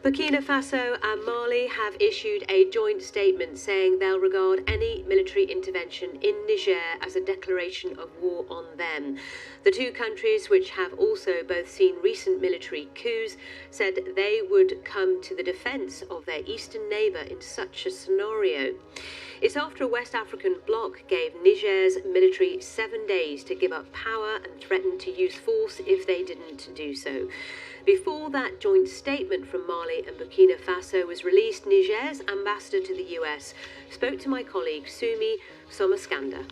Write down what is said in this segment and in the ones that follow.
Burkina Faso and Mali have issued a joint statement saying they'll regard any military intervention in Niger as a declaration of war on them. The two countries, which have also both seen recent military coups, said they would come to the defence of their eastern neighbour in such a scenario. It's after a West African bloc gave Niger's military 7 days to give up power and threatened to use force if they didn't do so. Before that joint statement from Mali and Burkina Faso was released, Niger's ambassador to the US spoke to my colleague Sumi Somaskanda.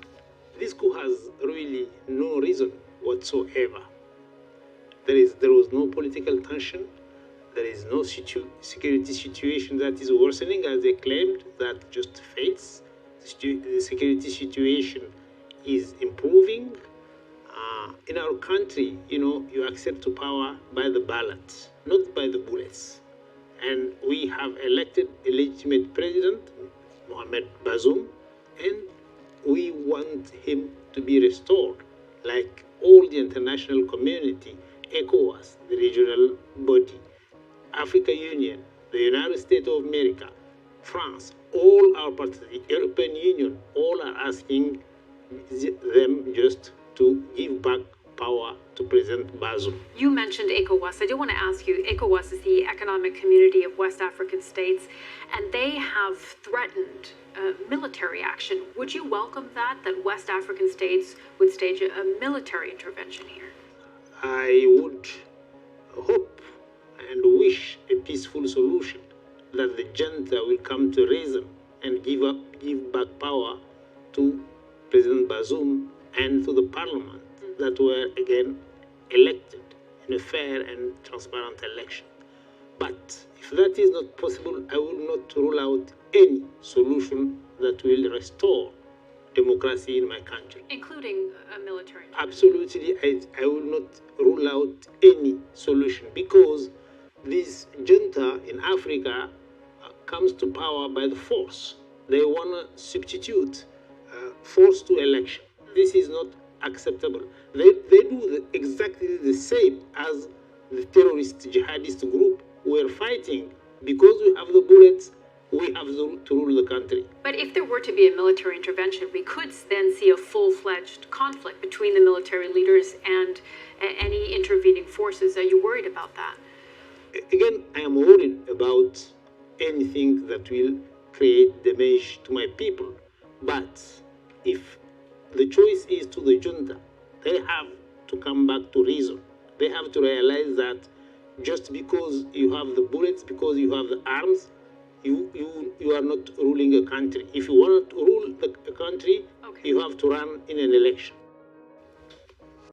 This coup has really no reason whatsoever. There was no political tension. There is no security situation that is worsening, as they claimed. That just fades. The security situation is improving. In our country, you accept to power by the ballot, not by the bullets. And we have elected a legitimate president, Mohamed Bazoum, and we want him to be restored, like all the international community, ECOWAS, the regional body, African Union, the United States of America, France, all our partners, the European Union, all are asking them just to give back power to President Bazoum. You mentioned ECOWAS. I do want to ask you, ECOWAS is the Economic Community of West African States, and they have threatened military action. Would you welcome that West African states would stage a military intervention here? I would hope and wish a peaceful solution, that the junta will come to reason and give back power to President Bazoum and to the parliament that were again elected in a fair and transparent election. But if that is not possible, I will not rule out any solution that will restore democracy in my country. Including a military intervention? Absolutely, I will not rule out any solution, because this junta in Africa comes to power by the force. They want to substitute force to election. This is not acceptable. They do exactly the same as the terrorist jihadist group were fighting. Because we have the bullets, we have to rule the country. But if there were to be a military intervention, we could then see a full-fledged conflict between the military leaders and any intervening forces. Are you worried about that? Again, I am worried about anything that will create damage to my people. But if the choice is to the junta, they have to come back to reason. They have to realize that just because you have the bullets, because you have the arms, you are not ruling a country. If you want to rule a country, you have to run in an election.